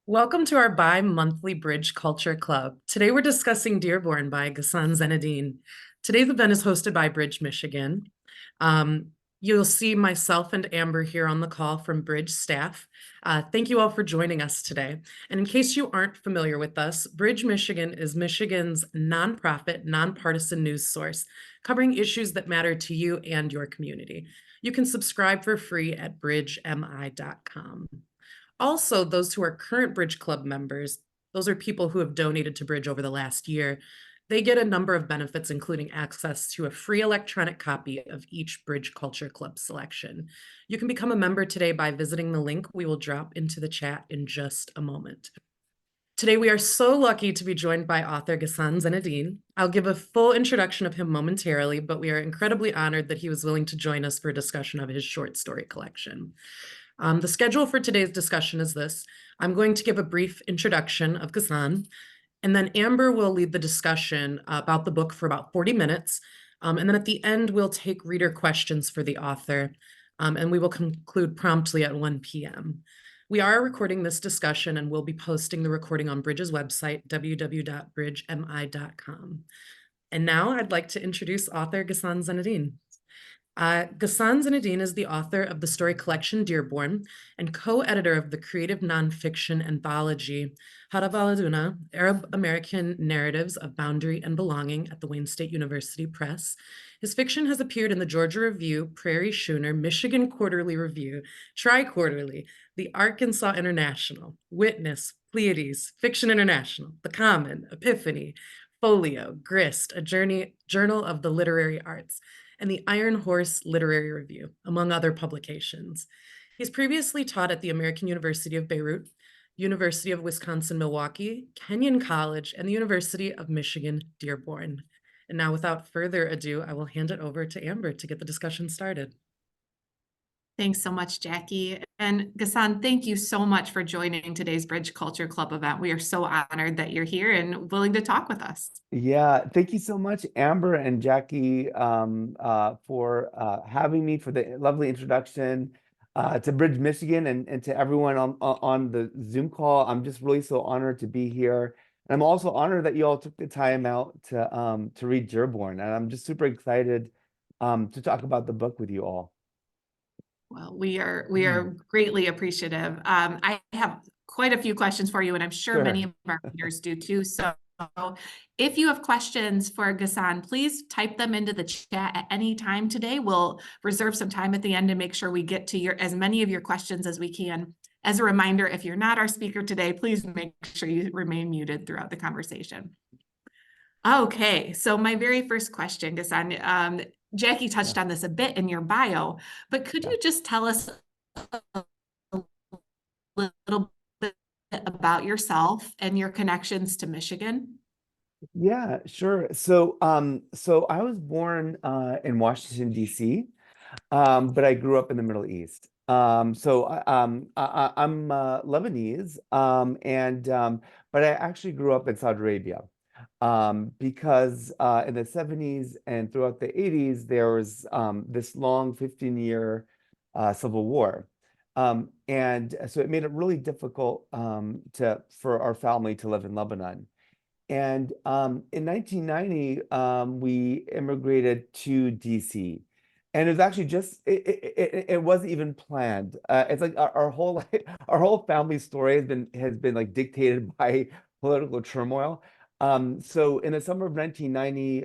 Welcome to our bi-monthly Bridge Culture Club. Today we're discussing Dearborn by Ghassan Zeineddine. Today's event is hosted by Bridge, Michigan. You'll see myself and Amber here on the call from Bridge staff. Thank you all for joining us today. And in case you aren't familiar with us, Bridge Michigan is Michigan's nonprofit, nonpartisan news source, covering issues that matter to you and your community. You can subscribe for free at bridgemi.com. Also, those who are current Bridge Club members, those are people who have donated to Bridge over the last year. They get a number of benefits, including access to a free electronic copy of each Bridge Culture Club selection. You can become a member today by visiting the link we will drop into the chat in just a moment. Today, we are so lucky to be joined by author Ghassan Zeineddine. I'll give a full introduction of him momentarily, but we are incredibly honored that he was willing to join us for a discussion of his short story collection. The schedule for today's discussion is this. I'm going to give a brief introduction of Ghassan, and then Amber will lead the discussion about the book for about 40 minutes. And then at the end, we'll take reader questions for the author, and we will conclude promptly at 1 p.m. We are recording this discussion and we'll be posting the recording on Bridge's website, www.bridgemi.com. And now I'd like to introduce author Ghassan Zeineddine. Ghassan Zeineddine is the author of the story collection Dearborn and co-editor of the creative nonfiction anthology Harabaladuna, Arab-American Narratives of Boundary and Belonging at the Wayne State University Press. His fiction has appeared in the Georgia Review, Prairie Schooner, Michigan Quarterly Review, Tri-Quarterly, the Arkansas International, Witness, Pleiades, Fiction International, The Common, Epiphany, Folio, Grist, a Journal of the Literary Arts, and the Iron Horse Literary Review, among other publications. He's previously taught at the American University of Beirut, University of Wisconsin-Milwaukee, Kenyon College, and the University of Michigan, Dearborn. And now, without further ado, I will hand it over to Amber to get the discussion started. Thanks so much, Jackie. And Ghassan, thank you so much for joining today's Bridge Culture Club event. We are so honored that you're here and willing to talk with us. Yeah, thank you so much, Amber and Jackie, for having me, for the lovely introduction to Bridge, Michigan, and to everyone on the Zoom call. I'm just really so honored to be here. And I'm also honored that you all took the time out to read Dearborn. And I'm just super excited to talk about the book with you all. Well, we are greatly appreciative. I have quite a few questions for you, and I'm sure many of our readers do too. So if you have questions for Ghassan, please type them into the chat at any time today. We'll reserve some time at the end to make sure we get to as many of your questions as we can. As a reminder, if you're not our speaker today, please make sure you remain muted throughout the conversation. Okay, so my very first question, Ghassan, Jackie touched on this a bit in your bio, but could you just tell us a little bit about yourself and your connections to Michigan? Yeah, sure. So I was born in Washington, D.C., but I grew up in the Middle East. I'm Lebanese, but I actually grew up in Saudi Arabia. Because in the 70s and throughout the 80s, there was this long 15-year civil war. And so it made it really difficult for our family to live in Lebanon. And in 1990, we immigrated to DC. And it was actually just, it wasn't even planned. It's like our whole family story has been like dictated by political turmoil. So in the summer of 1990,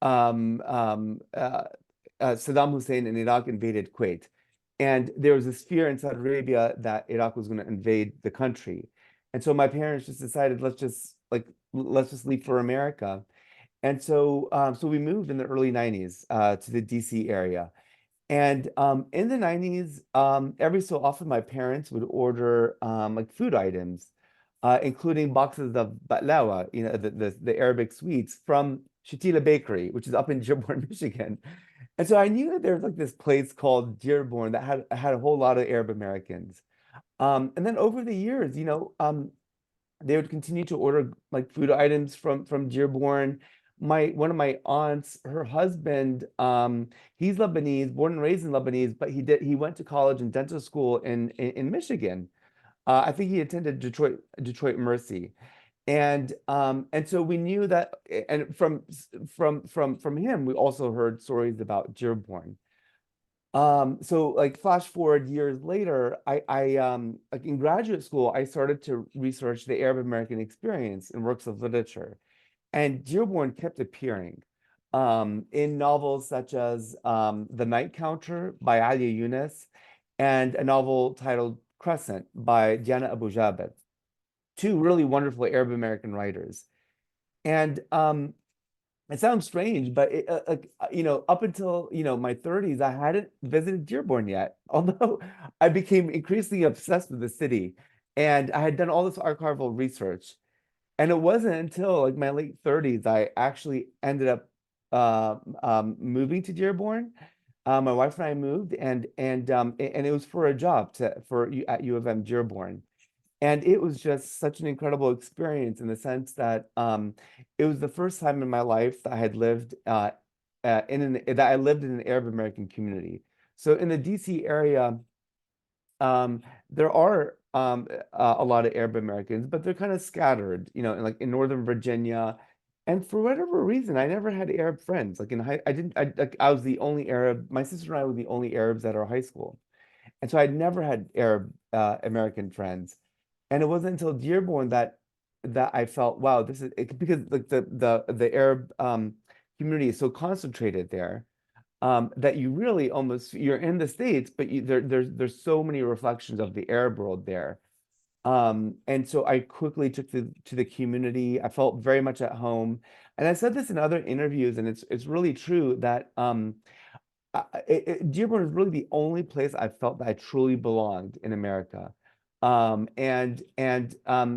Saddam Hussein and Iraq invaded Kuwait. And there was this fear in Saudi Arabia that Iraq was going to invade the country. And so my parents just decided, let's just leave for America. And so we moved in the early 90s to the DC area. And in the 90s, every so often my parents would order like food items, including boxes of baklawa, the Arabic sweets from Shatila Bakery, which is up in Dearborn, Michigan. And so I knew that there's like this place called Dearborn that had a whole lot of Arab Americans. And then over the years, they would continue to order like food items from Dearborn. One of my aunts, her husband, he's Lebanese, born and raised in Lebanese, but he went to college and dental school in Michigan. I think he attended Detroit Mercy. And so we knew that, and from him, we also heard stories about Dearborn. So like flash forward years later, I like in graduate school, I started to research the Arab American experience in works of literature. And Dearborn kept appearing in novels such as The Night Counter by Alia Yunus and a novel titled Crescent by Diana Abu Jabed, two really wonderful Arab American writers. And it sounds strange, but up until, my 30s, I hadn't visited Dearborn yet, although I became increasingly obsessed with the city. And I had done all this archival research. And it wasn't until like my late 30s I actually ended up moving to Dearborn. My wife and I moved, and it was for a job at U of M Dearborn. And it was just such an incredible experience in the sense that it was the first time in my life that I had lived that I lived in an Arab American community. So in the DC area, there are a lot of Arab Americans, but they're kind of scattered, like in Northern Virginia. And for whatever reason, I never had Arab friends. Like in high, I didn't, I was the only Arab. My sister and I were the only Arabs at our high school, and so I'd never had Arab American friends. And it wasn't until Dearborn that I felt, wow, this is because like the Arab community is so concentrated there, that you really almost, you're in the States, but there's so many reflections of the Arab world there. And so I quickly took to the community. I felt very much at home. And I said this in other interviews, and it's really true that Dearborn is really the only place I felt that I truly belonged in America. And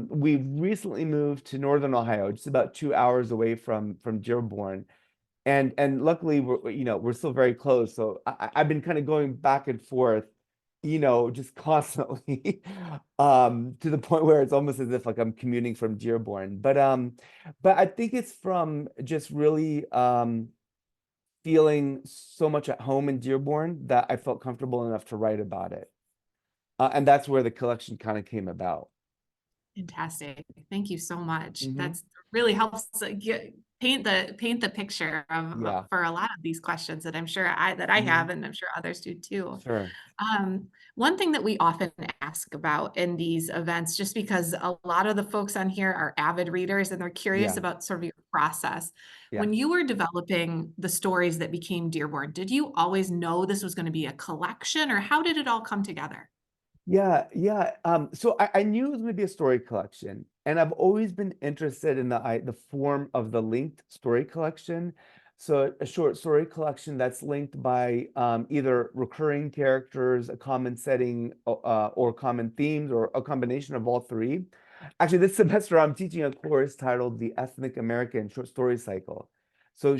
we've recently moved to Northern Ohio, just about 2 hours away from Dearborn. And luckily we're still very close. So I've been kind of going back and forth, just constantly, to the point where it's almost as if like I'm commuting from Dearborn. But I think it's from just really feeling so much at home in Dearborn that I felt comfortable enough to write about it. And that's where the collection kind of came about. Fantastic. Thank you so much. Mhm. That's really helps paint the picture of Yeah, for a lot of these questions that I'm sure I Mhm. have, and I'm sure others do too. Sure. One thing that we often ask about in these events, just because a lot of the folks on here are avid readers and they're curious Yeah, about sort of your process. yeah. When you were developing the stories that became Dearborn, did you always know this was going to be a collection, or how did it all come together? Yeah, yeah. So I knew it was going to be a story collection, and I've always been interested in the form of the linked story collection. So a short story collection that's linked by either recurring characters, a common setting, or common themes, or a combination of all three. Actually, this semester I'm teaching a course titled "The Ethnic American Short Story Cycle." So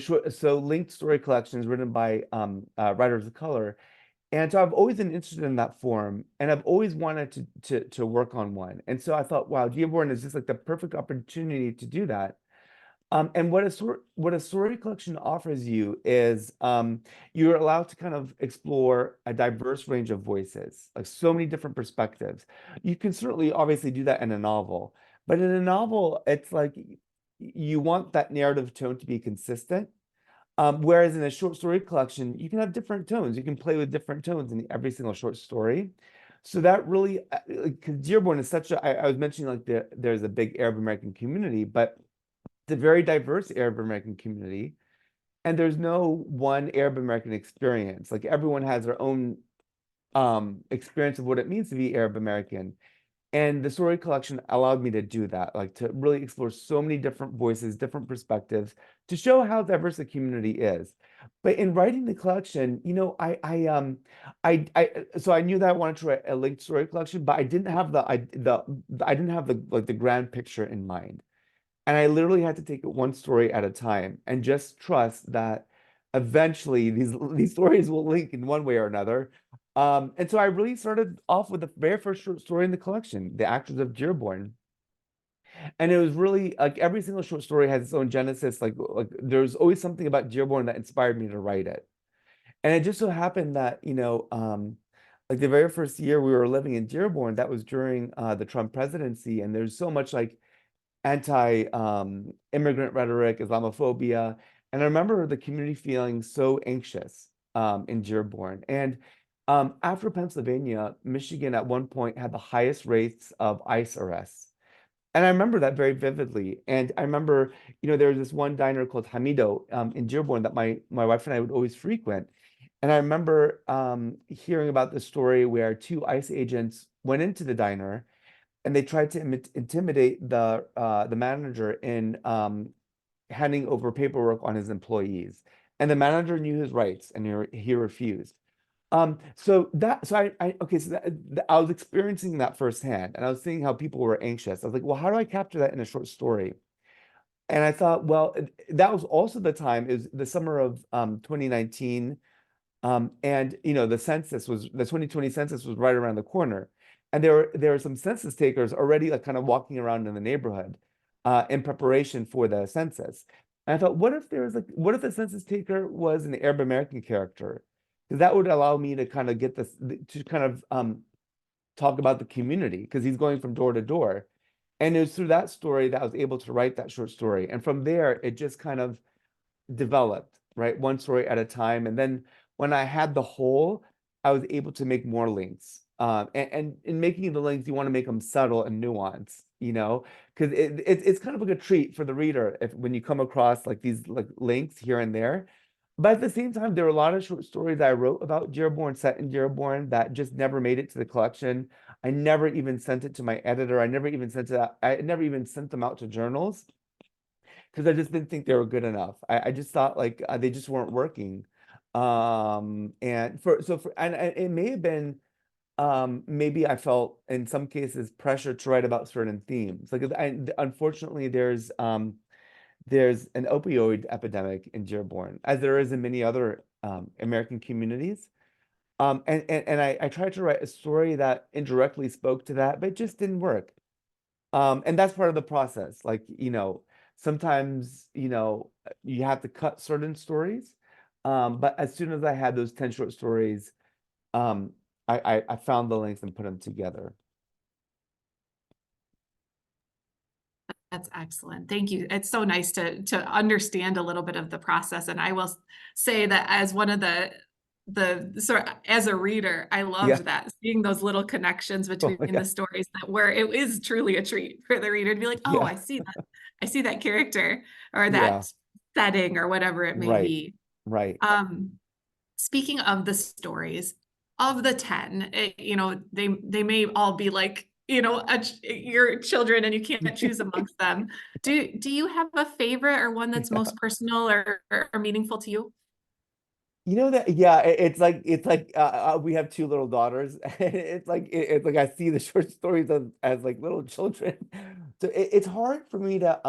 linked story collections written by writers of color. And so I've always been interested in that form, and I've always wanted to work on one. And so I thought, wow, Dearborn is just like the perfect opportunity to do that. And what a story collection offers you is you're allowed to kind of explore a diverse range of voices, like so many different perspectives. You can certainly obviously do that in a novel, but in a novel, it's like you want that narrative tone to be consistent. Whereas in a short story collection, you can have different tones. You can play with different tones in every single short story. So that really, because Dearborn is such a, I was mentioning like there's a big Arab American community, but it's a very diverse Arab American community. And there's no one Arab American experience. Like everyone has their own experience of what it means to be Arab American. And the story collection allowed me to do that, like to really explore so many different voices, different perspectives, to show how diverse the community is. But in writing the collection, so I knew that I wanted to write a linked story collection, but I didn't have I didn't have the like the grand picture in mind. And I literally had to take it one story at a time and just trust that eventually these stories will link in one way or another. And so I really started off with the very first short story in the collection, The Actors of Dearborn. And it was really like every single short story has its own genesis. Like there's always something about Dearborn that inspired me to write it. And it just so happened that, like the very first year we were living in Dearborn, that was during the Trump presidency, and there's so much like anti immigrant rhetoric, Islamophobia. And I remember the community feeling so anxious in Dearborn. And after Pennsylvania, Michigan at one point had the highest rates of ICE arrests. And I remember that very vividly. And I remember, there was this one diner called Hamido in Dearborn that my wife and I would always frequent. And I remember hearing about the story where two ICE agents went into the diner and they tried to intimidate the manager in handing over paperwork on his employees. And the manager knew his rights and he refused. I was experiencing that firsthand, and I was seeing how people were anxious. I was like, well, how do I capture that in a short story? And I thought, well, that was also the time, is the summer of 2019. And the 2020 census was right around the corner. And there were some census takers already like kind of walking around in the neighborhood in preparation for the census. And I thought, what if the census taker was an Arab American character? Because that would allow me to kind of get this to kind of talk about the community, because he's going from door to door. And it was through that story that I was able to write that short story. And from there, it just kind of developed, right? One story at a time. And then when I had the whole, I was able to make more links. And in making the links, you want to make them subtle and nuanced, because it's kind of like a treat for the reader when you come across like these like links here and there. But at the same time, there were a lot of short stories I wrote about Dearborn, set in Dearborn, that just never made it to the collection. I never even sent it to my editor. I never even sent them out to journals, because I just didn't think they were good enough. I just thought like they just weren't working. And it may have been maybe I felt in some cases pressure to write about certain themes. Like unfortunately, there's an opioid epidemic in Dearborn, as there is in many other American communities. I tried to write a story that indirectly spoke to that, but it just didn't work. And that's part of the process. Like, sometimes, you have to cut certain stories. But as soon as I had those 10 short stories, I found the links and put them together. That's excellent. Thank you. It's so nice to understand a little bit of the process. And I will say that as one of the sort of, as a reader, I loved Yeah. that, seeing those little connections between Oh, yeah. the stories, that where it is truly a treat for the reader to be like, oh, Yeah. I see that character or Yeah. that setting or whatever it may Right. be. Right. Speaking of the stories, of the 10, they may all be like, your children and you can't choose amongst them. Do you have a favorite, or one that's Yeah. most personal or meaningful to you? Yeah, it's like we have two little daughters. It's like I see the short stories as like little children. So it's hard for me to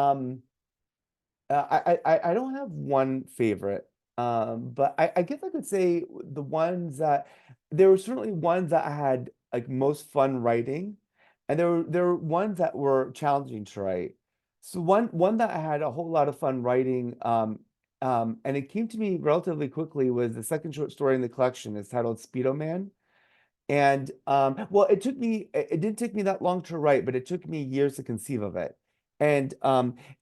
I don't have one favorite. But I guess I could say the ones that there were certainly ones that I had like most fun writing, and there were ones that were challenging to write. So one that I had a whole lot of fun writing, and it came to me relatively quickly, was the second short story in the collection. It's titled Speedo Man. And well, it didn't take me that long to write, but it took me years to conceive of it. And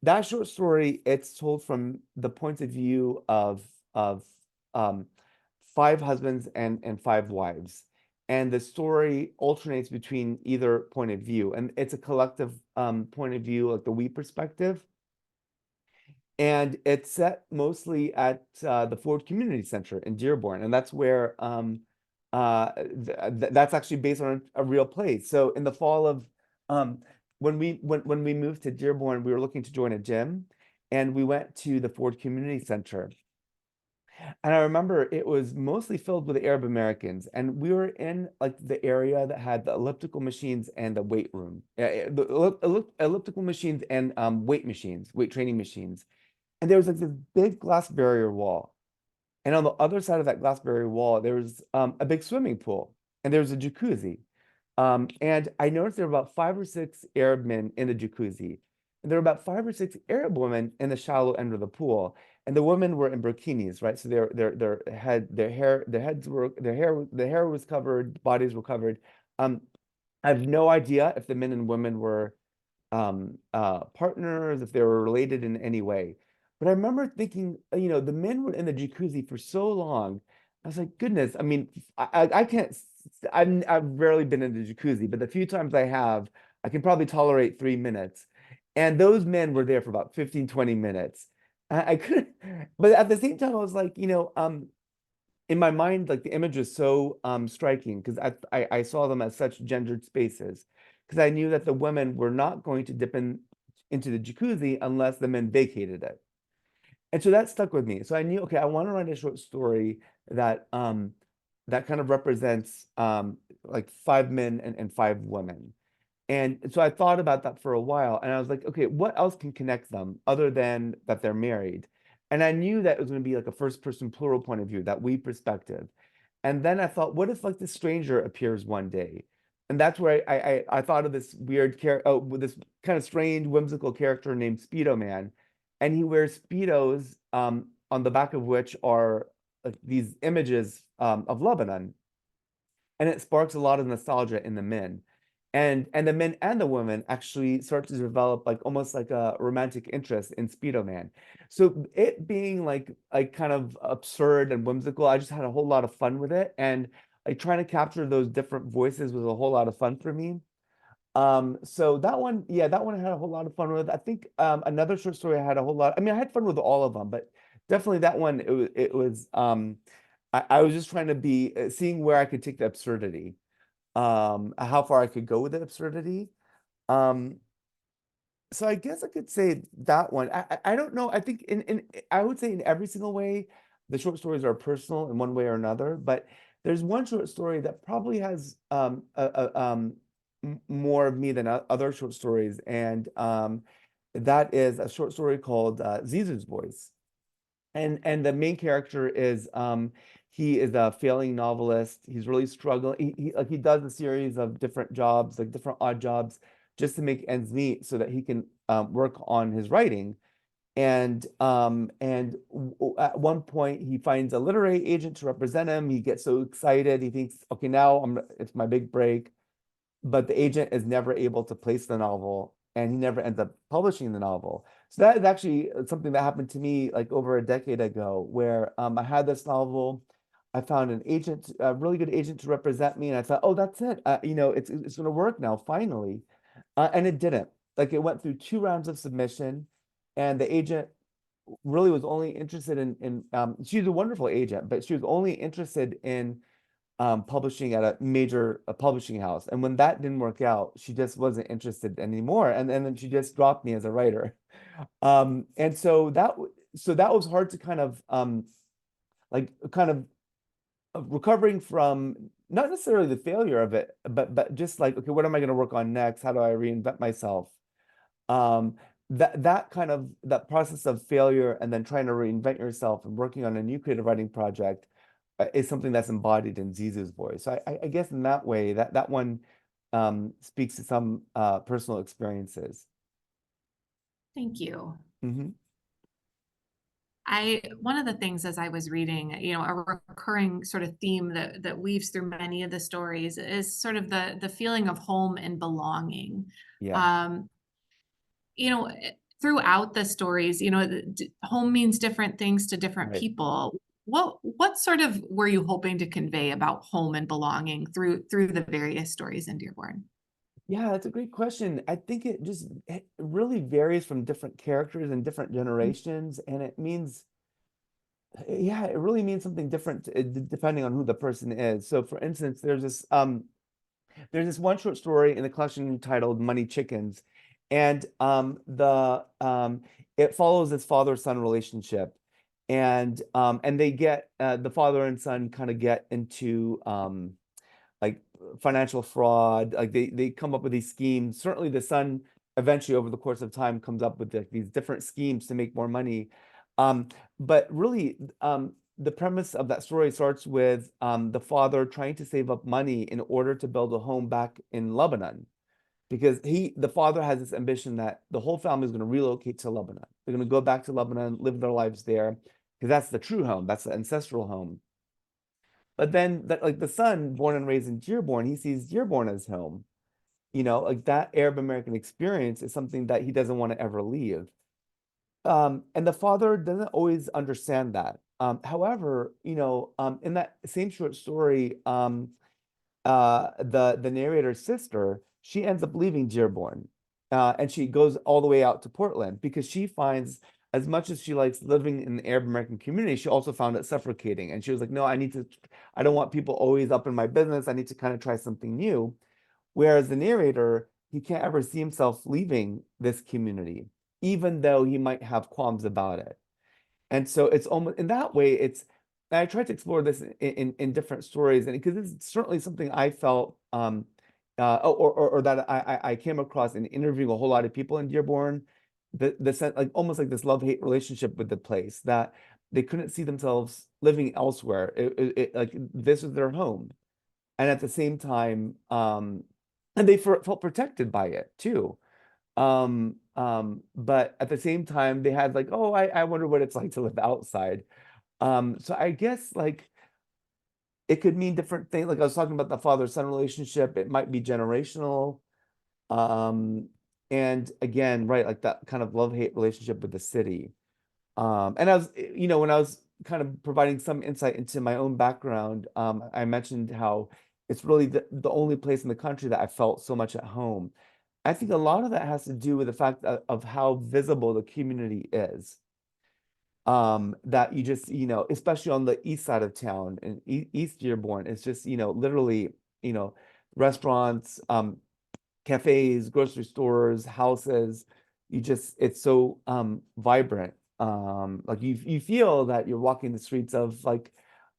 that short story, it's told from the points of view of um, five husbands and five wives. And the story alternates between either point of view, and it's a collective point of view, like the we perspective. And it's set mostly at the Ford Community Center in Dearborn, and that's where that's actually based on a real place. So in the fall of when we moved to Dearborn, we were looking to join a gym, and we went to the Ford Community Center. And I remember it was mostly filled with Arab Americans, and we were in like the area that had the elliptical machines and the weight room, elliptical machines and weight machines, weight training machines. And there was like this big glass barrier wall. And on the other side of that glass barrier wall, there was a big swimming pool, and there was a jacuzzi. And I noticed there were about 5 or 6 Arab men in the jacuzzi, and there were about 5 or 6 Arab women in the shallow end of the pool. and the women were in bikinis, right? So their hair was covered, bodies were covered. I have no idea if the men and women were partners, if they were related in any way. But I remember thinking, the men were in the jacuzzi for so long. I was like, goodness, I mean, I can't, I've rarely been in the jacuzzi, but the few times I have, I can probably tolerate 3 minutes. And those men were there for about 15, 20 minutes. I couldn't, but at the same time, I was like, in my mind, like the image was so striking because I saw them as such gendered spaces because I knew that the women were not going to dip into the jacuzzi unless the men vacated it. And so that stuck with me. So I knew, okay, I want to write a short story that that kind of represents like 5 men and 5 women. And so I thought about that for a while, and I was like, okay, what else can connect them other than that they're married? And I knew that it was going to be like a first person plural point of view, that we perspective. And then I thought, what if like the stranger appears one day? And that's where I thought of this weird character, with this kind of strange, whimsical character named Speedo Man. And he wears Speedos, on the back of which are like these images of Lebanon. And it sparks a lot of nostalgia in the men. And the men and the women actually start to develop like almost like a romantic interest in Speedo Man. So it being like kind of absurd and whimsical, I just had a whole lot of fun with it. And like trying to capture those different voices was a whole lot of fun for me. So that one, yeah, that one I had a whole lot of fun with. I think another short story I had a whole lot. I mean, I had fun with all of them, but definitely that one, it was I was just trying to be seeing where I could take the absurdity, how far I could go with the absurdity. Um, so I guess I could say that one. I don't know. I think in I would say in every single way, the short stories are personal in one way or another. But there's one short story that probably has more of me than other short stories, and that is a short story called Zizou's Voice. And the main character is he is a failing novelist. He's really struggling. He does a series of different jobs, like different odd jobs, just to make ends meet so that he can work on his writing. And at one point he finds a literary agent to represent him. He gets so excited. He thinks, okay, now it's my big break. But the agent is never able to place the novel, and he never ends up publishing the novel. So that is actually something that happened to me like over a decade ago, where I had this novel. I found an agent, a really good agent to represent me, and I thought, oh, that's it. It's going to work now, finally. And it didn't. Like it went through 2 rounds of submission, and the agent really was only interested in she's a wonderful agent, but she was only interested in publishing at a major publishing house. And when that didn't work out, she just wasn't interested anymore. And then she just dropped me as a writer. And so that was hard to kind of recovering from not necessarily the failure of it, but just like, okay, what am I going to work on next? How do I reinvent myself? Um, that process of failure and then trying to reinvent yourself and working on a new creative writing project is something that's embodied in Zizou's voice. So I guess in that way, that one speaks to some personal experiences. Thank you. Hmm. One of the things as I was reading, a recurring sort of theme that weaves through many of the stories is sort of the feeling of home and belonging. Yeah. Um, throughout the stories, home means different things to different Right. people. What sort of were you hoping to convey about home and belonging through the various stories in Dearborn? Yeah, that's a great question. I think it really varies from different characters and different generations, and it means, yeah, it really means something different depending on who the person is. So, for instance, there's this one short story in the collection titled Money Chickens, and the it follows this father-son relationship, and they get the father and son kind of get into like financial fraud. Like they come up with these schemes. Certainly the son eventually over the course of time comes up with like these different schemes to make more money. Um, but really, the premise of that story starts with the father trying to save up money in order to build a home back in Lebanon. because the father has this ambition that the whole family is going to relocate to Lebanon. They're going to go back to Lebanon, live their lives there, because that's the true home, that's the ancestral home. But then, like the son, born and raised in Dearborn, he sees Dearborn as home. Like that Arab American experience is something that he doesn't want to ever leave. And the father doesn't always understand that. However, in that same short story, the narrator's sister, she ends up leaving Dearborn, and she goes all the way out to Portland because she finds, as much as she likes living in the Arab American community, she also found it suffocating. And she was like, no, I don't want people always up in my business. I need to kind of try something new. Whereas the narrator, he can't ever see himself leaving this community, even though he might have qualms about it. And so it's almost in that way, I tried to explore this in different stories, and because it's certainly something I felt or that I came across in interviewing a whole lot of people in Dearborn, the sense, like almost like this love-hate relationship with the place, that they couldn't see themselves living elsewhere. Like this was their home. And at the same time, and they felt protected by it too. But at the same time, they had like, oh, I wonder what it's like to live outside. So I guess like it could mean different things. Like I was talking about the father-son relationship, it might be generational. And again, right, like that kind of love-hate relationship with the city. And I was, when I was kind of providing some insight into my own background, I mentioned how it's really the only place in the country that I felt so much at home. I think a lot of that has to do with the fact of how visible the community is. That you just, especially on the east side of town in East Dearborn, it's just, literally, restaurants, cafes, grocery stores, houses. It's so vibrant. Like you feel that you're walking the streets of like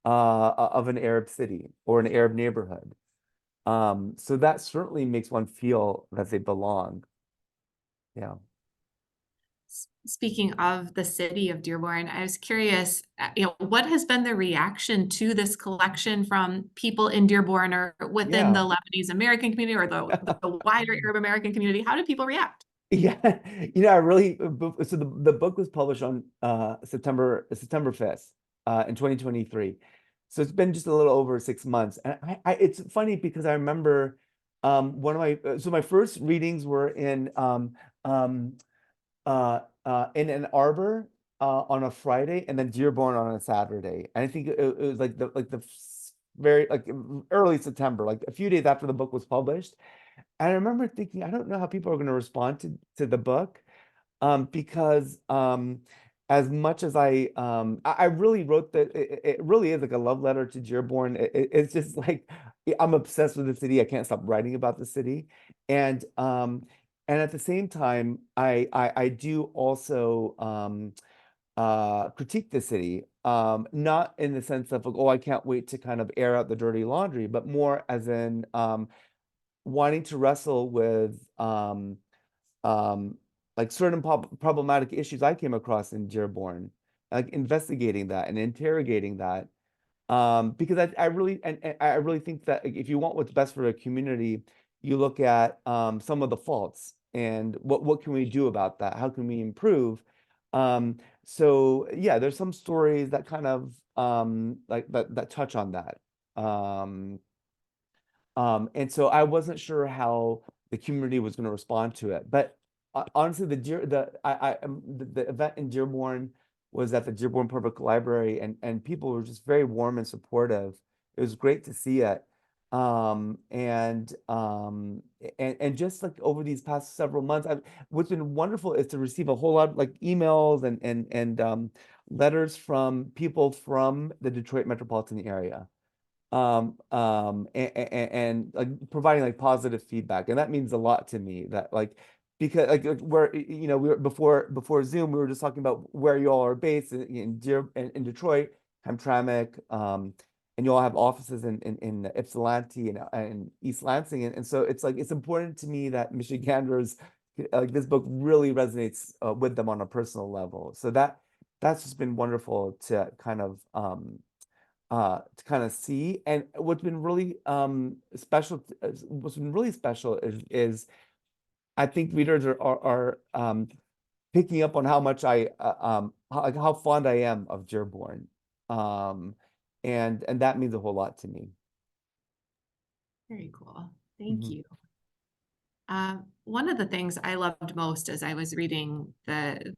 of an Arab city or an Arab neighborhood. So that certainly makes one feel that they belong. Yeah. Speaking of the city of Dearborn, I was curious, what has been the reaction to this collection from people in Dearborn or within the Yeah. Lebanese American community or the wider Arab American community? How do people react? Yeah, I really so the book was published on September 5th in 2023. So it's been just a little over 6 months. And it's funny because I remember one of my first readings were in Ann Arbor on a Friday, and then Dearborn on a Saturday. And I think it was like the very like early September, like a few days after the book was published. And I remember thinking, I don't know how people are going to respond to the book, because as much as I really wrote that it really is like a love letter to Dearborn. It's just like I'm obsessed with the city. I can't stop writing about the city, and at the same time, I do also critique the city, not in the sense of like, oh, I can't wait to kind of air out the dirty laundry, but more as in wanting to wrestle with like certain problematic issues I came across in Dearborn, like investigating that and interrogating that. Because I really and I really think that if you want what's best for a community, you look at some of the faults and what can we do about that? How can we improve? So yeah, there's some stories that kind of like that touch on that. Um, and so I wasn't sure how the community was going to respond to it. But honestly, the event in Dearborn was at the Dearborn Public Library, and people were just very warm and supportive. It was great to see it. And just like over these past several months, what's been wonderful is to receive a whole lot of like emails and letters from people from the Detroit metropolitan area, and like providing like positive feedback, and that means a lot to me. That like because where we were before Zoom, we were just talking about where you all are based in Detroit, Hamtramck, and you all have offices in Ypsilanti and East Lansing, and so it's like it's important to me that Michiganders, like this book really resonates with them on a personal level. So that's just been wonderful to kind of see. And what's been really special is I think readers are picking up on how much how fond I am of Dearborn. And that means a whole lot to me. Very cool. Thank Mhm. you. One of the things I loved most as I was reading the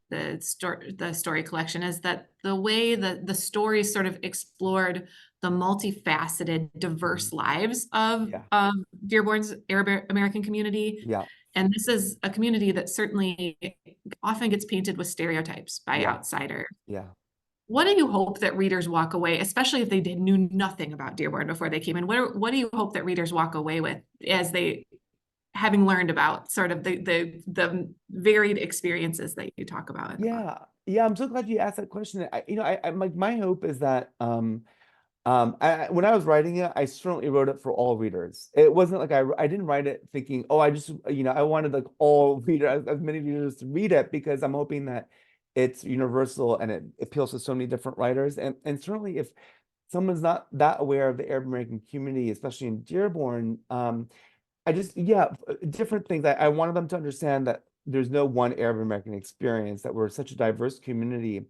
story collection is that the way that the stories sort of explored the multifaceted, diverse lives of Yeah, Dearborn's Arab American community. yeah, And this is a community that certainly often gets painted with stereotypes by yeah, outsiders. yeah. What do you hope that readers walk away, especially if they knew nothing about Dearborn before they came in? What do you hope that readers walk away with as they having learned about sort of the varied experiences that you talk about in the book? Yeah, yeah, I'm so glad you asked that question. I like my hope is that when I was writing it, I certainly wrote it for all readers. It wasn't like I didn't write it thinking, oh, I just I wanted like all readers, as many readers to read it because I'm hoping that it's universal and it appeals to so many different writers. And certainly if someone's not that aware of the Arab American community, especially in Dearborn, I just, yeah, different things. I wanted them to understand that there's no one Arab American experience, that we're such a diverse community,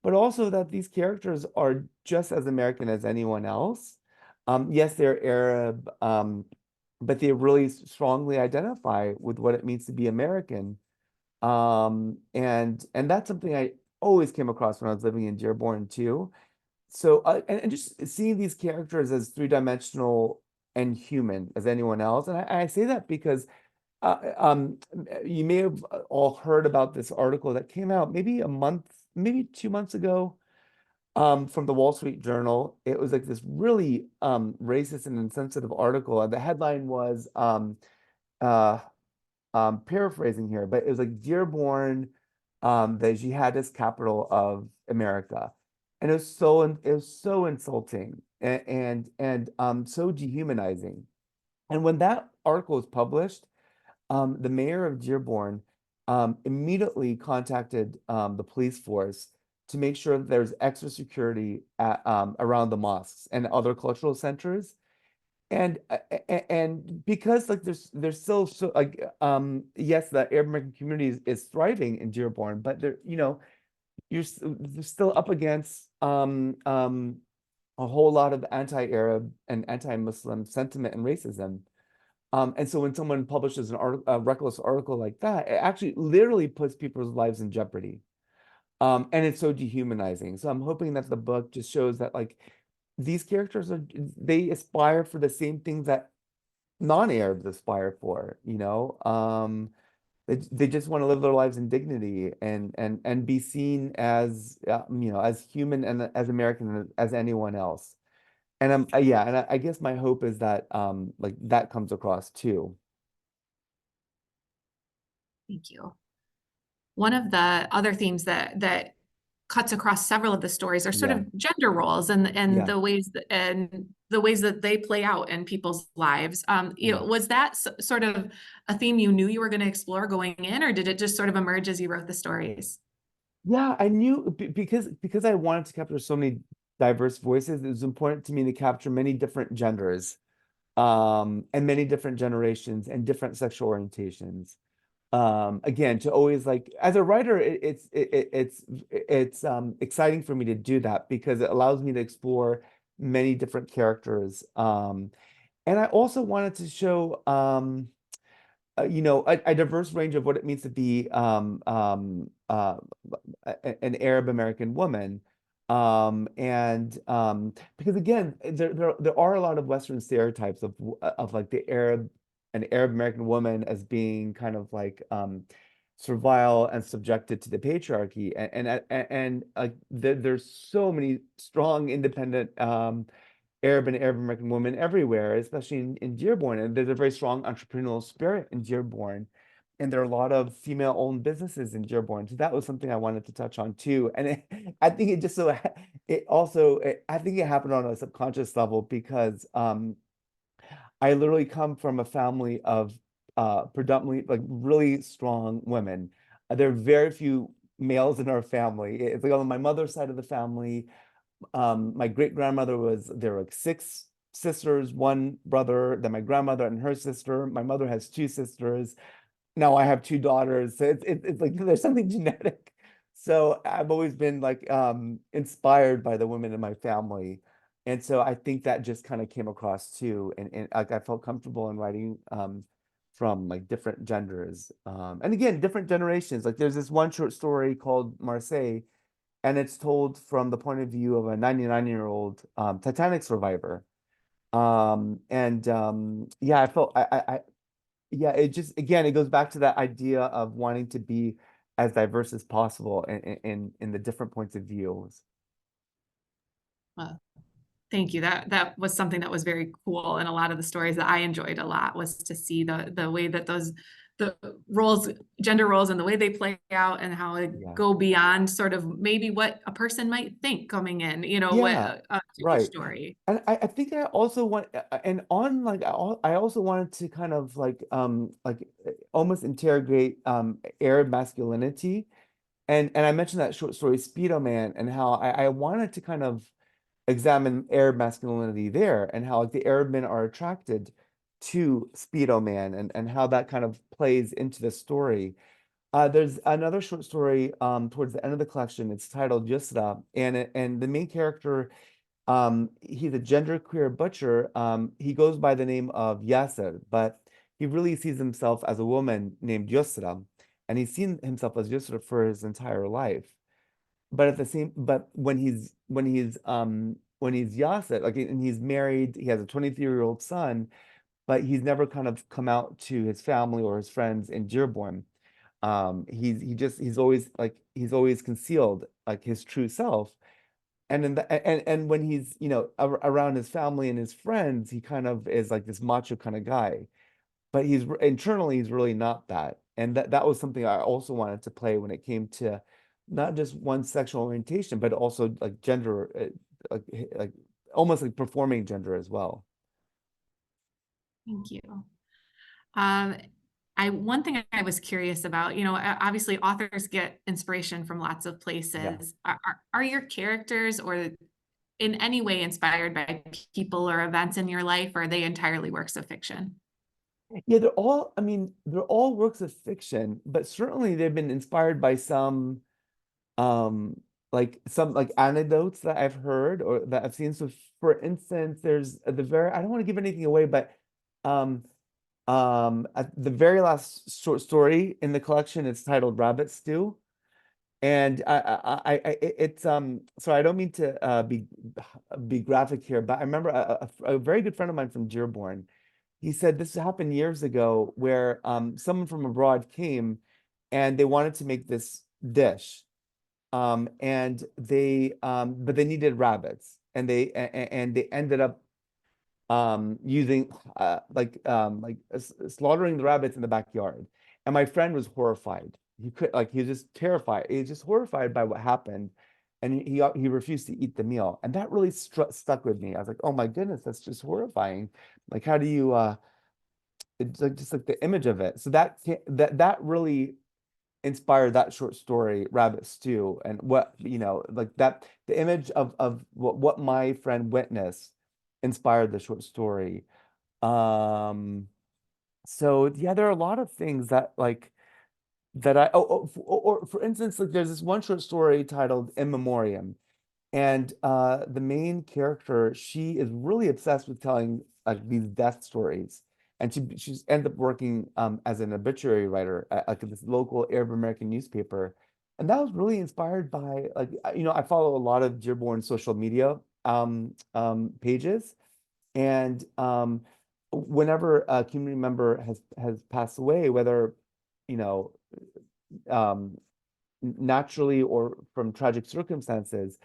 but also that these characters are just as American as anyone else. Yes, they're Arab, but they really strongly identify with what it means to be American. And that's something I always came across when I was living in Dearborn too. So, and just seeing these characters as three-dimensional and human as anyone else. And I say that because you may have all heard about this article that came out maybe a month, maybe 2 months ago, from the Wall Street Journal. It was like this really racist and insensitive article. And the headline was uh, paraphrasing here, but it was like Dearborn, the jihadist capital of America, and it was so insulting and so dehumanizing. And when that article was published, the mayor of Dearborn immediately contacted the police force to make sure that there's extra security around the mosques and other cultural centers and because like there's still so like yes, the Arab American community is thriving in Dearborn, but they're still up against a whole lot of anti-Arab and anti-Muslim sentiment and racism. And so when someone publishes a reckless article like that, it actually literally puts people's lives in jeopardy. And it's so dehumanizing. So I'm hoping that the book just shows that like these characters they aspire for the same things that non-Arabs aspire for, they just want to live their lives in dignity and be seen as as human and as American as anyone else. And yeah, and I guess my hope is that like that comes across too. Thank you. One of the other themes that cuts across several of the stories are sort Yeah, of gender roles and yeah, the ways that they play out in people's lives. yeah. Was that sort of a theme you knew you were going to explore going in, or did it just sort of emerge as you wrote the stories? Yeah, I knew because I wanted to capture so many diverse voices, it was important to me to capture many different genders, and many different generations and different sexual orientations. Again, to always like as a writer, it's exciting for me to do that because it allows me to explore many different characters. And I also wanted to show a diverse range of what it means to be an Arab American woman. And because again, there are a lot of Western stereotypes of like an Arab American woman as being kind of like servile and subjected to the patriarchy, and like there's so many strong, independent Arab and Arab American women everywhere, especially in Dearborn. And there's a very strong entrepreneurial spirit in Dearborn. And there are a lot of female-owned businesses in Dearborn. So that was something I wanted to touch on too. And I think it just so I think it happened on a subconscious level because I literally come from a family of predominantly like really strong women. There are very few males in our family. It's like on my mother's side of the family, my great grandmother there were like six sisters, one brother, then my grandmother and her sister. My mother has two sisters. now I have two daughters, so it's like there's something genetic. So I've always been like inspired by the women in my family. And so I think that just kind of came across too. And like I felt comfortable in writing from like different genders. And again, different generations. Like there's this one short story called Marseille, and it's told from the point of view of a 99-year-old Titanic survivor. Yeah, I felt yeah, it just again it goes back to that idea of wanting to be as diverse as possible in the different points of views. Well, thank you. That was something that was very cool, and a lot of the stories that I enjoyed a lot was to see the way that the roles, gender roles, and the way they play out, and how it Yeah. go beyond sort of maybe what a person might think coming in, what Yeah, to each right. story. And I think I also want and on like I also wanted to kind of almost interrogate Arab masculinity. And I mentioned that short story Speedo Man, and how I wanted to kind of examine Arab masculinity there, and how like the Arab men are attracted to Speedo Man, and how that kind of plays into the story. There's another short story towards the end of the collection. It's titled Yusra, and the main character, he's a genderqueer butcher. He goes by the name of Yasser, but he really sees himself as a woman named Yusra, and he's seen himself as Yusra for his entire life. But at the same, but when he's Yasser, like, and he's married, he has a 23-year-old son, but he's never kind of come out to his family or his friends in Dearborn. He's always concealed like his true self. And when he's around his family and his friends, he kind of is like this macho kind of guy, but internally he's really not that. And that was something I also wanted to play when it came to not just one sexual orientation, but also like gender, like almost like performing gender as well. Thank you. Um, one thing I was curious about, obviously authors get inspiration from lots of Yeah. places. Are your characters or in any way inspired by people or events in your life, or are they entirely works of fiction? Yeah, I mean, they're all works of fiction, but certainly they've been inspired by um some like anecdotes that I've heard or that I've seen. So for instance, there's at the very I don't want to give anything away, but um at the very last short story in the collection, it's titled Rabbit Stew. And it's so I don't mean to be graphic here, but I remember a very good friend of mine from Dearborn. He said this happened years ago where someone from abroad came and they wanted to make this dish. And but they needed rabbits, and they ended up using slaughtering the rabbits in the backyard. And my friend was horrified. He was just terrified. He was just horrified by what happened, and he refused to eat the meal. And that really stuck with me. I was like, oh my goodness, that's just horrifying. Like, how do you it's like just like the image of it. So that really inspired that short story, Rabbit Stew, and like that the image of what my friend witnessed inspired the short story. Um, so yeah, there are a lot of things that like that I or for instance, like there's this one short story titled In Memoriam, and the main character, she is really obsessed with telling like these death stories. And she's ended up working as an obituary writer at like this local Arab American newspaper. And that was really inspired by like I follow a lot of Dearborn social media pages. And whenever a community member has passed away, whether you know um naturally or from tragic circumstances,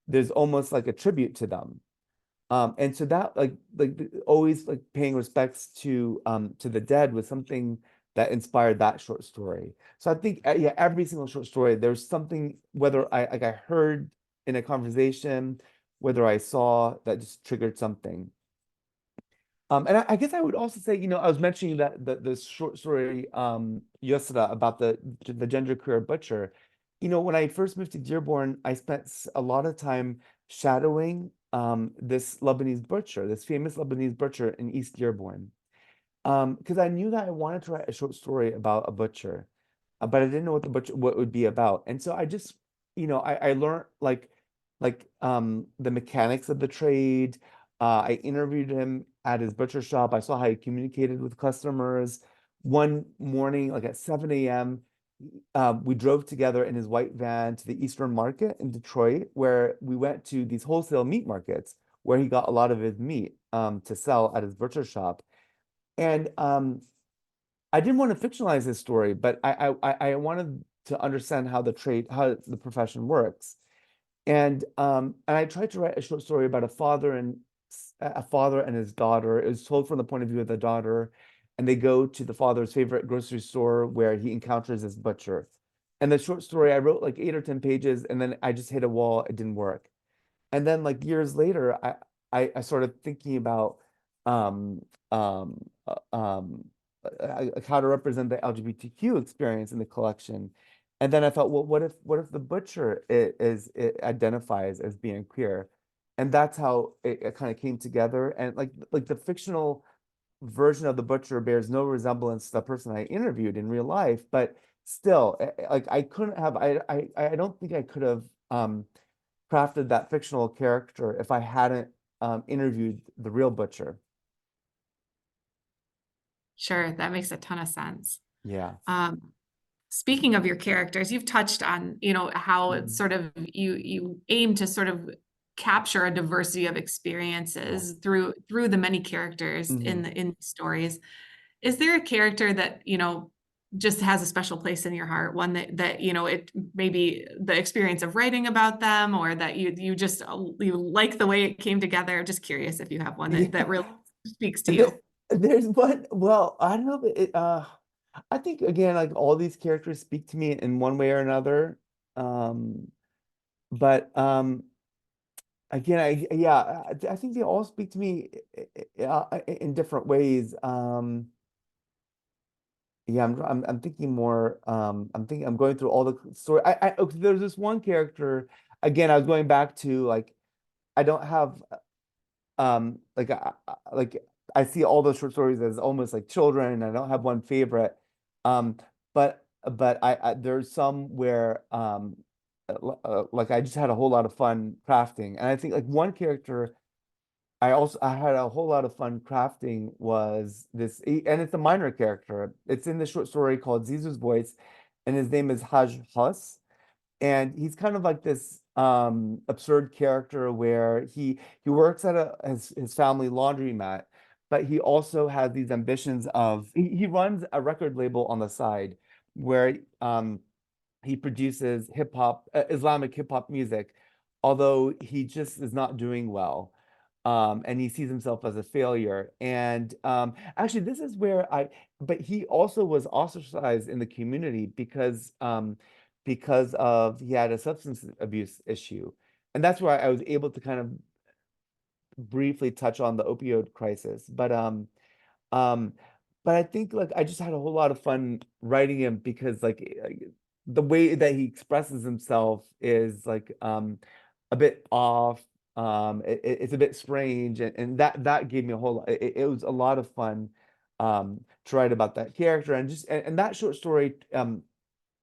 there's almost like a tribute to them. And so that always like paying respects to the dead was something that inspired that short story. So I think yeah, every single short story, there's something, whether I heard in a conversation, whether I saw, that just triggered something. And I guess I would also say, I was mentioning that the short story, Yusra, about the genderqueer butcher. When I first moved to Dearborn, I spent a lot of time shadowing this Lebanese butcher, this famous Lebanese butcher in East Dearborn. Because I knew that I wanted to write a short story about a butcher, but I didn't know what it would be about. And so I just, I learned the mechanics of the trade. I interviewed him at his butcher shop. I saw how he communicated with customers. One morning, like at 7 a.m., we drove together in his white van to the Eastern Market in Detroit, where we went to these wholesale meat markets where he got a lot of his meat to sell at his butcher shop. And I didn't want to fictionalize his story, but I wanted to understand how the profession works. And I tried to write a short story about a father and his daughter. It was told from the point of view of the daughter, and they go to the father's favorite grocery store where he encounters his butcher. And the short story, I wrote like 8 or 10 pages, and then I just hit a wall. It didn't work. And then like years later, I started thinking about um um how to represent the LGBTQ experience in the collection. And then I thought, well, what if the butcher it identifies as being queer? And that's how it kind of came together. And like the fictional version of the butcher bears no resemblance to the person I interviewed in real life, but still, like I couldn't have I don't think I could have crafted that fictional character if I hadn't interviewed the real butcher. Sure, that makes a ton of sense. Yeah. Um, Speaking of your characters, you've touched on, how it's Mhm. sort of you aim to sort of capture a diversity of Yeah. experiences through the many characters Mhm. in the stories. Is there a character that, just has a special place in your heart, one that it maybe the experience of writing about them, or that you just you like the way it came together? Just curious if you have one that really Yeah. speaks to There, you. there's one, well, I don't know, but I think again, like all these characters speak to me in one way or another. Um, but again, I think they all speak to me in different ways. Yeah, I'm thinking more. I'm going through all the story. Okay, there's this one character. Again, I was going back to like I don't have like I see all those short stories as almost like children, and I don't have one favorite. Um, but I there's some where like I just had a whole lot of fun crafting, and I think like one character I had a whole lot of fun crafting was and it's a minor character. It's in the short story called Zizou's Voice, and his name is Haj Hus, and he's kind of like this absurd character where he works at his family laundromat, but he also has these ambitions of he runs a record label on the side where he produces Islamic hip hop music, although he just is not doing well. And he sees himself as a failure. And actually, this is where but he also was ostracized in the community because of he had a substance abuse issue. And that's where I was able to kind of briefly touch on the opioid crisis. Um, but I think like I just had a whole lot of fun writing him because the way that he expresses himself is like a bit off. It's a bit strange, and that gave me a whole lot. It was a lot of fun to write about that character, and that short story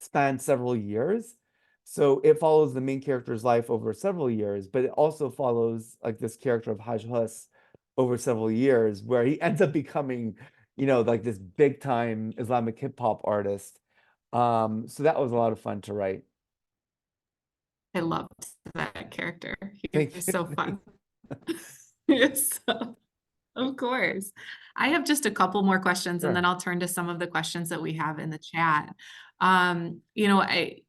spans several years. So it follows the main character's life over several years, but it also follows like this character of Haj Hus over several years, where he ends up becoming, like this big time Islamic hip hop artist. So that was a lot of fun to write. I loved that character. He Thank was you. so fun. Yes. Of course. I have just a couple more questions, and then Sure. I'll turn to some of the questions that we have in the chat.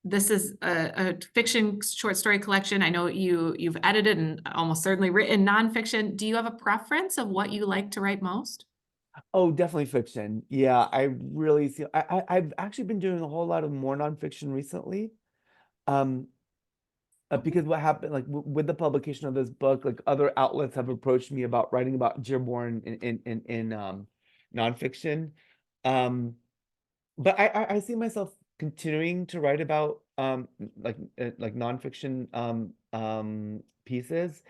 This is a fiction short story collection. I know you've edited and almost certainly written nonfiction. Do you have a preference of what you like to write most? Oh, definitely fiction. Yeah, I really see. I've actually been doing a whole lot of more nonfiction recently. Um, because what happened, like with the publication of this book, like other outlets have approached me about writing about Dearborn in nonfiction. Um, but I see myself continuing to write about like nonfiction pieces.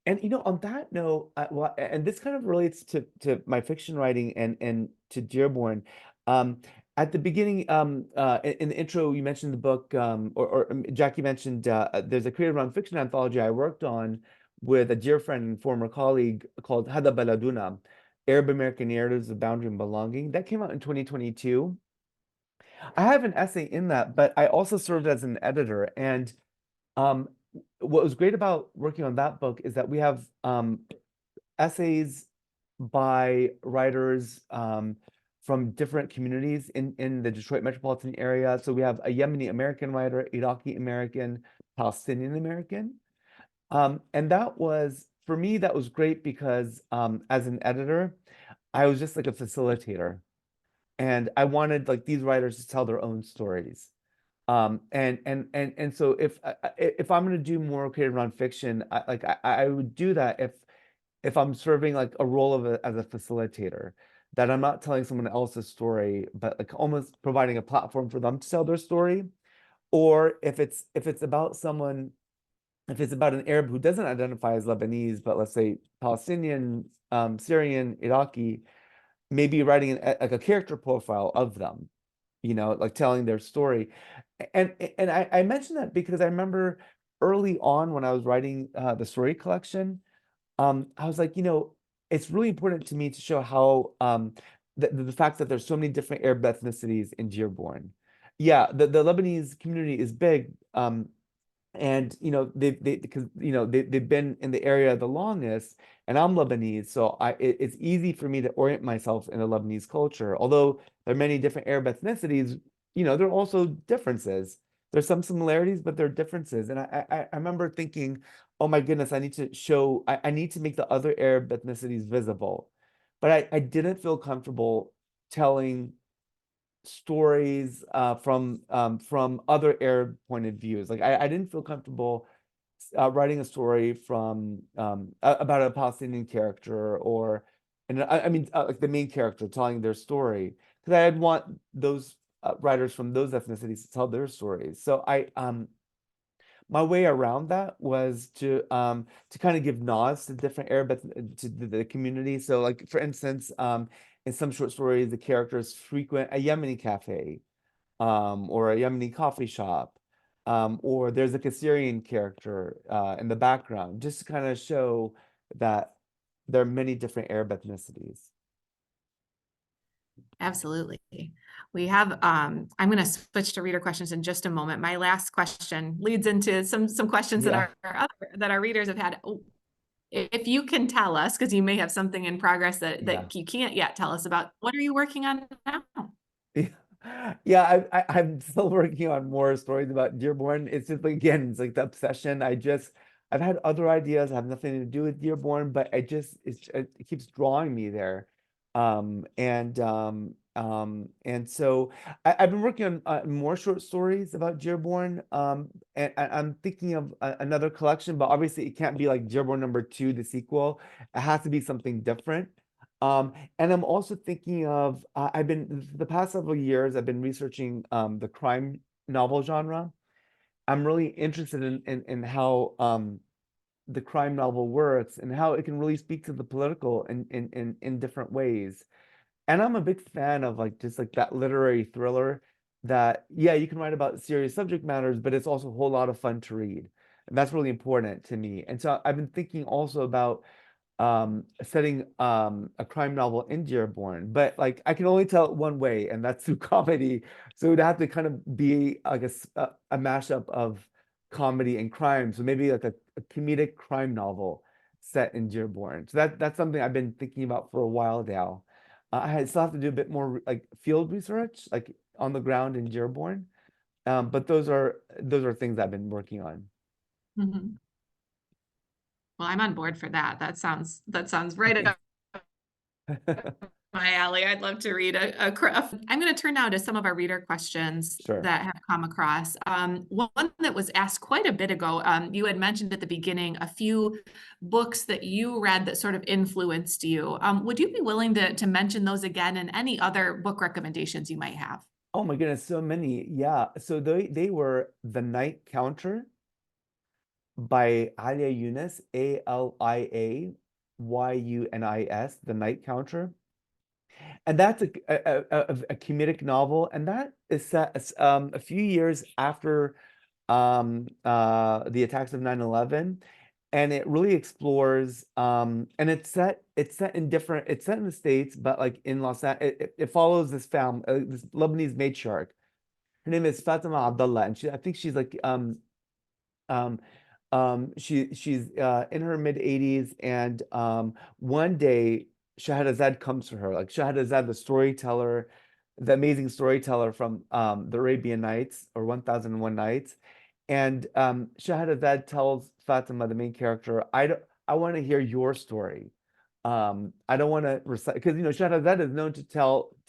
And on that note, and this kind of relates to my fiction writing and to Dearborn. Um, at the beginning, in the intro, you mentioned the book, or Jackie mentioned there's a creative nonfiction anthology I worked on with a dear friend and former colleague called Hada Baladuna, Arab American Narratives of Boundary and Belonging. That came out in 2022. I have an essay in that, but I also served as an editor. And um, what was great about working on that book is that we have essays by writers from different communities in the Detroit metropolitan area. So we have a Yemeni American writer, Iraqi American, Palestinian American. And that was, for me, that was great because as an editor, I was just like a facilitator. And I wanted like these writers to tell their own stories. And so if I'm going to do more creative nonfiction, I would do that if I'm serving like a role of as a facilitator, that I'm not telling someone else's story, but like almost providing a platform for them to tell their story. Or if it's about someone, if it's about an Arab who doesn't identify as Lebanese, but let's say Palestinian, Syrian, Iraqi, maybe writing like a character profile of them, like telling their story. And I mentioned that because I remember early on when I was writing the story collection, I was like, it's really important to me to show how the fact that there's so many different Arab ethnicities in Dearborn. Yeah, the Lebanese community is big, and because they've been in the area the longest, and I'm Lebanese, so it's easy for me to orient myself in the Lebanese culture. Although there are many different Arab ethnicities, there are also differences. There's some similarities, but there are differences. And I remember thinking, oh my goodness, I need to make the other Arab ethnicities visible. But I didn't feel comfortable telling stories from other Arab point of views. Like I didn't feel comfortable writing a story from about a Palestinian character, or and I mean like the main character telling their story, because I'd want those writers from those ethnicities to tell their stories. So my way around that was to kind of give nods to different to the community. So like for instance, in some short stories, the characters frequent a Yemeni cafe, or a Yemeni coffee shop, or there's like a Syrian character in the background, just to kind of show that there are many different Arab ethnicities. Absolutely. We have, I'm going to switch to reader questions in just a moment. My last question leads into some questions Yeah. that our readers have had. If you can tell us, because you may have something in progress Yeah. that you can't yet tell us about, what are you working on now? Yeah, I'm still working on more stories about Dearborn. It's just like, again, it's like the obsession. I've had other ideas, have nothing to do with Dearborn, but it keeps drawing me there. And so I've been working on more short stories about Dearborn. And I'm thinking of another collection, but obviously it can't be like Dearborn #2, the sequel. It has to be something different. And I'm also thinking of, the past several years, I've been researching the crime novel genre. I'm really interested in how the crime novel works and how it can really speak to the political in different ways. And I'm a big fan of like just like that literary thriller that, yeah, you can write about serious subject matters, but it's also a whole lot of fun to read. And that's really important to me. And so I've been thinking also about setting a crime novel in Dearborn, but like I can only tell it one way, and that's through comedy. So it would have to kind of be like a mashup of comedy and crime. So maybe like a comedic crime novel set in Dearborn. So that's something I've been thinking about for a while now. I still have to do a bit more like field research, like on the ground in Dearborn. But those are things I've been working on. Mhm. Well, I'm on board for that. That sounds right up my alley. I'd love to read I'm going to turn now to some of our reader questions Sure. that have come across. One that was asked quite a bit ago, you had mentioned at the beginning a few books that you read that sort of influenced you. Would you be willing to mention those again, and any other book recommendations you might have? Oh my goodness, so many. Yeah. So they were The Night Counter, by Alia Yunus, Aliayunis, The Night Counter. And that's a comedic novel, and that is set a few years after the attacks of 9/11, and it really explores and it's set in the States, but like in Los Angeles, it follows this family, this Lebanese matriarch. Her name is Fatima Abdullah, and I think she's like um she's in her mid 80s, and one day Shahrazad comes to her, like Shahrazad, the storyteller, the amazing storyteller from the Arabian Nights or 1001 Nights. And Shahrazad tells Fatima, the main character, I want to hear your story. I don't want to recite, because Shahrazad is known to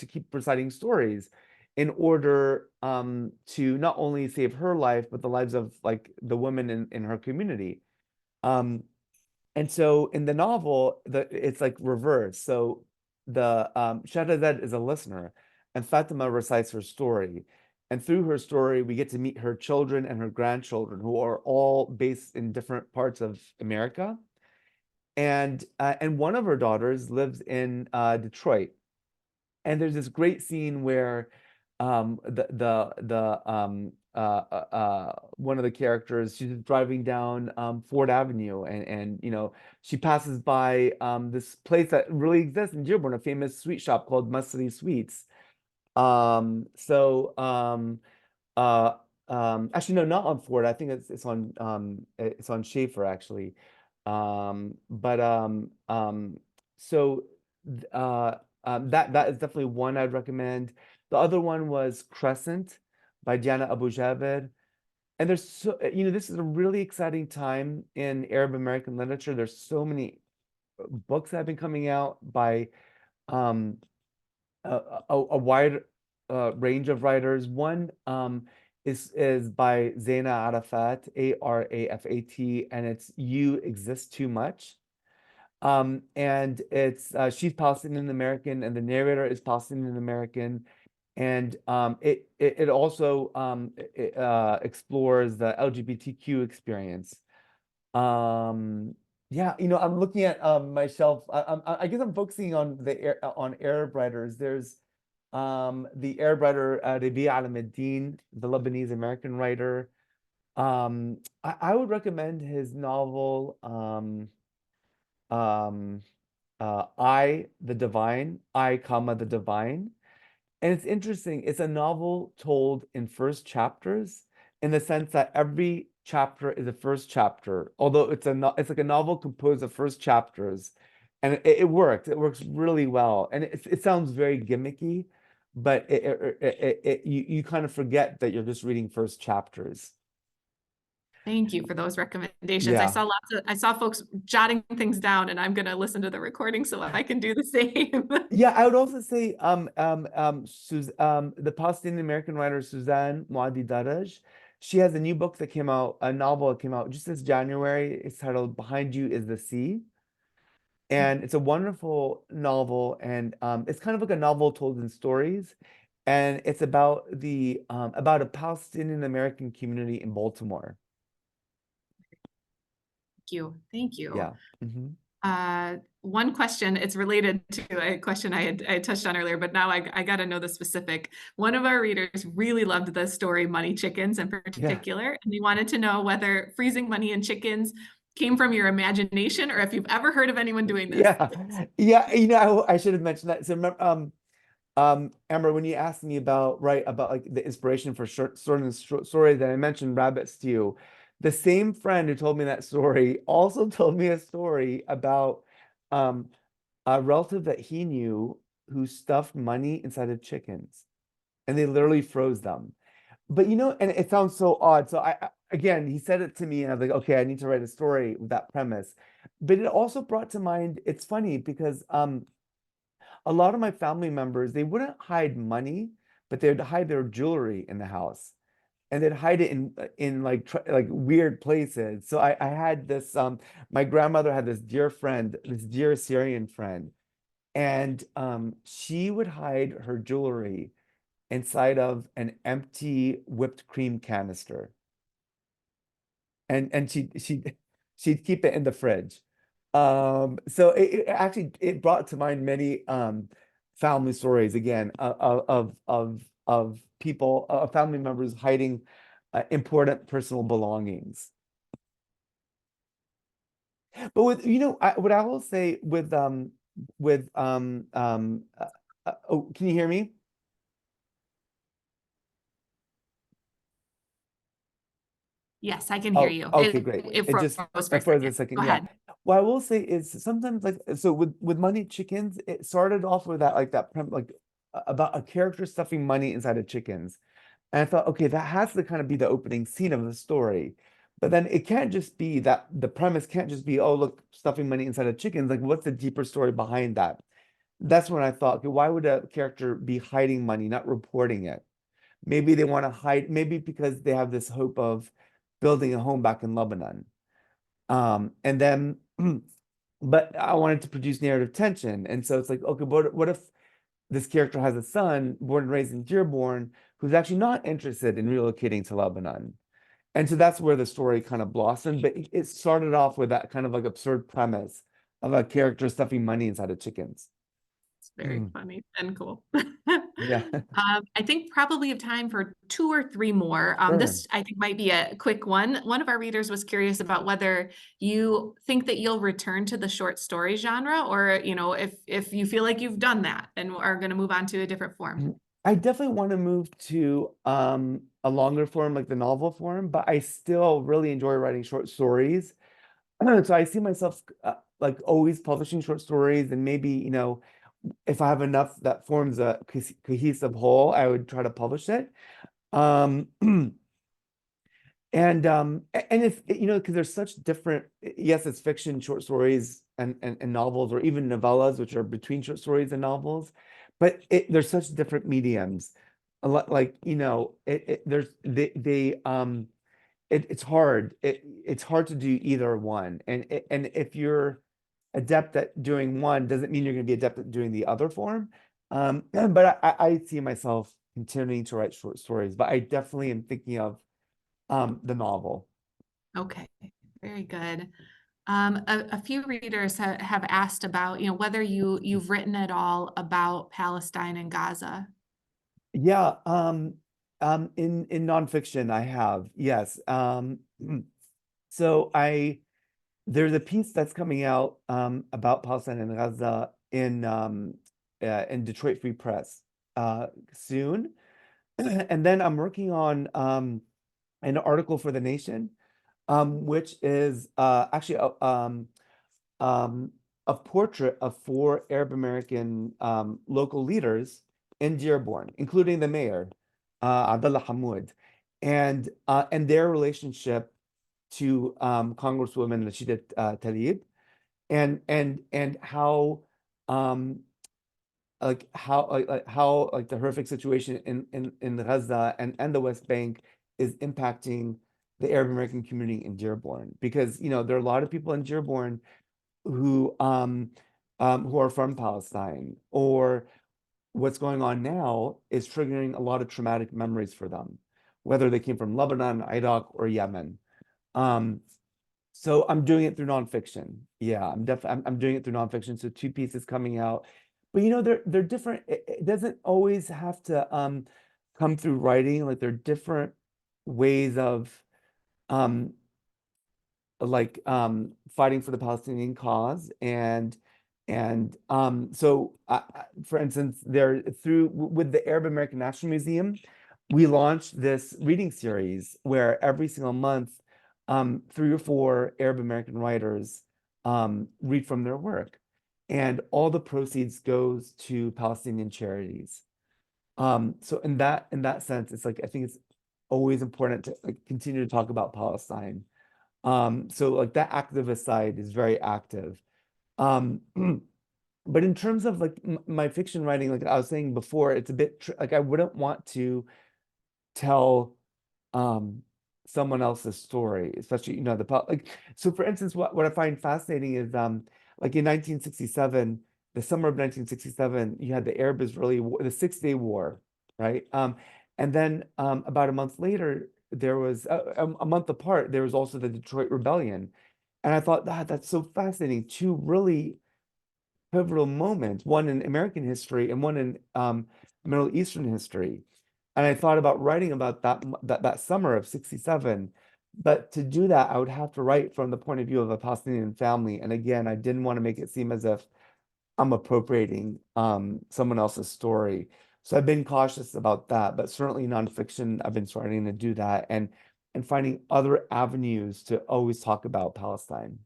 keep reciting stories in order to not only save her life, but the lives of like the women in her community. Um, and so in the novel, it's like reverse. So the Shahrazad is a listener, and Fatima recites her story. And through her story, we get to meet her children and her grandchildren, who are all based in different parts of America. And one of her daughters lives in Detroit. And there's this great scene where one of the characters, she's driving down Ford Avenue, and she passes by this place that really exists in Dearborn, a famous sweet shop called Musty Sweets. So actually, no, not on Ford. I think it's on Schaefer, actually. But so that is definitely one I'd recommend. The other one was Crescent by Diana Abu Jaber. And this is a really exciting time in Arab American literature. There's so many books that have been coming out by um, a wide range of writers. One is by Zaina Arafat, Arafat, and it's You Exist Too Much. And it's she's Palestinian American, and the narrator is Palestinian American, and it also explores the LGBTQ experience. Yeah, I'm looking at myself. I guess I'm focusing on on Arab writers. There's the Arab writer Rabi al-Medin, the Lebanese American writer. I would recommend his novel um, I, the Divine, I, comma, the Divine. And it's interesting. It's a novel told in first chapters, in the sense that every chapter is a first chapter, although it's like a novel composed of first chapters, and it works. It works really well, and it sounds very gimmicky, but you kind of forget that you're just reading first chapters. Thank you for those recommendations. Yeah. I saw folks jotting things down, and I'm going to listen to the recording so I can do the same. Yeah, I would also say the Palestinian American writer Suzanne Muadi Daraj, she has a new book that came out, a novel that came out just this January. It's titled Behind You is the Sea. And it's a wonderful novel, and it's kind of like a novel told in stories. And it's about about a Palestinian American community in Baltimore. Thank you. Thank you. Yeah. Mm-hmm. One question, it's related to a question I touched on earlier, but now I got to know the specific. One of our readers really loved the story Money Chickens in particular, and they wanted to know whether freezing money in chickens came from your imagination or if you've ever heard of anyone doing this. Yeah. I should have mentioned that. So remember, Amber, when you asked me about like the inspiration for certain stories that I mentioned, rabbit stew, the same friend who told me that story also told me a story about a relative that he knew who stuffed money inside of chickens, and they literally froze them. But and it sounds so odd. So again, he said it to me, and I was like, okay, I need to write a story with that premise. But it also brought to mind, it's funny because a lot of my family members, they wouldn't hide money, but they'd hide their jewelry in the house, and they'd hide it in like weird places. So I had this my grandmother had this dear Syrian friend, and she would hide her jewelry inside of an empty whipped cream canister. and she'd keep it in the fridge. So it actually it brought to mind many family stories again of people, family members hiding important personal belongings. But with what I will say with oh, can you hear me? Yes, I can hear Oh, you. okay, great. It It froze just for a for the second. second, Go yeah. ahead. What I will say is sometimes like so with Money Chickens, it started off with that like about a character stuffing money inside of chickens. And I thought, okay, that has to kind of be the opening scene of the story. But then it can't just be that the premise can't just be, oh, look, stuffing money inside of chickens. Like, what's the deeper story behind that? That's when I thought, okay, why would a character be hiding money, not reporting it? Maybe they want to hide, maybe because they have this hope of building a home back in Lebanon. And then, but I wanted to produce narrative tension. And so it's like, okay, what if this character has a son born and raised in Dearborn who's actually not interested in relocating to Lebanon? And so that's where the story kind of blossomed. But it started off with that kind of like absurd premise of a character stuffing money inside of chickens. It's very funny and cool. Yeah, I think probably have time for 2 or 3 more. sure. This I think might be a quick one. One of our readers was curious about whether you think that you'll return to the short story genre, or if you feel like you've done that and are going to move on to a different form. I definitely want to move to a longer form, like the novel form, but I still really enjoy writing short stories. So I see myself like always publishing short stories, and maybe, if I have enough that forms a cohesive whole, I would try to publish it. Um, and if because there's such different, yes, it's fiction, short stories, and novels, or even novellas, which are between short stories and novels, but there's such different mediums. A lot like there's it's hard. It's hard to do either one, and if you're adept at doing one, doesn't mean you're going to be adept at doing the other form. But I see myself continuing to write short stories, but I definitely am thinking of the novel. Okay, very good. A few readers have asked about, whether you've written at all about Palestine and Gaza. Yeah, in nonfiction, I have, yes. So there's a piece that's coming out about Palestine and Gaza in Detroit Free Press soon, and then I'm working on an article for The Nation, which is actually um, a portrait of 4 Arab American local leaders in Dearborn, including the mayor, Abdullah Hamoud, and their relationship to Congresswoman Rashida Tlaib, and how how the horrific situation in Gaza and the West Bank is impacting the Arab American community in Dearborn, because there are a lot of people in Dearborn who are from Palestine, or what's going on now is triggering a lot of traumatic memories for them, whether they came from Lebanon, Iraq, or Yemen. So I'm doing it through nonfiction. Yeah, I'm doing it through nonfiction. So 2 pieces coming out, but they're different. It doesn't always have to come through writing. Like, there are different ways of fighting for the Palestinian cause, and so for instance, with the Arab American National Museum, we launched this reading series where every single month 3 or 4 Arab American writers read from their work, and all the proceeds goes to Palestinian charities. So in that sense, it's like, I think it's always important to continue to talk about Palestine. So like that activist side is very active. Um, but in terms of like my fiction writing, like I was saying before, it's a bit like I wouldn't want to tell um someone else's story, especially so for instance, what I find fascinating is like in 1967, the summer of 1967, you had the Arab-Israeli war, the 6-Day War, right? And then about a month later, there was a month apart, there was also the Detroit Rebellion. And I thought that's so fascinating. Two really pivotal moments, one in American history and one in Middle Eastern history. And I thought about writing about that summer of '67. But to do that, I would have to write from the point of view of a Palestinian family. And again, I didn't want to make it seem as if I'm appropriating someone else's story. So I've been cautious about that, but certainly nonfiction, I've been starting to do that and finding other avenues to always talk about Palestine.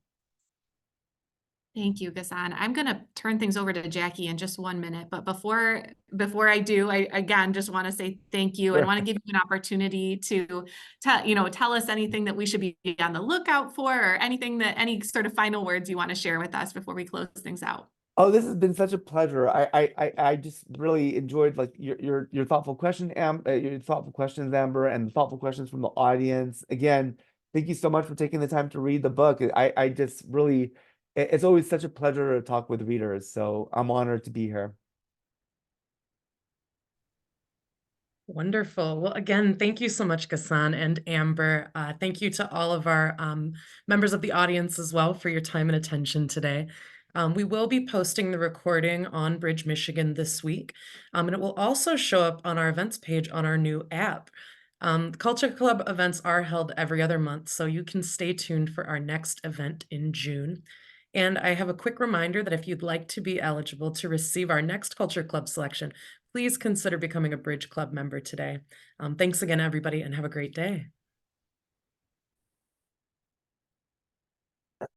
Thank you, Ghassan. I'm going to turn things over to Jackie in just 1 minute, but before I do, I again just want to say thank you and Sure. want to give you an opportunity to tell us anything that we should be on the lookout for, or any sort of final words you want to share with us before we close things out. Oh, this has been such a pleasure. I just really enjoyed like your thoughtful your thoughtful questions, Amber, and the thoughtful questions from the audience. Again, thank you so much for taking the time to read the book. I just really, it's always such a pleasure to talk with readers. So I'm honored to be here. Wonderful. Well, again, thank you so much, Ghassan and Amber. Thank you to all of our members of the audience as well for your time and attention today. We will be posting the recording on Bridge Michigan this week, and it will also show up on our events page on our new app. Culture Club events are held every other month, so you can stay tuned for our next event in June. And I have a quick reminder that if you'd like to be eligible to receive our next Culture Club selection, please consider becoming a Bridge Club member today. Thanks again, everybody, and have a great day.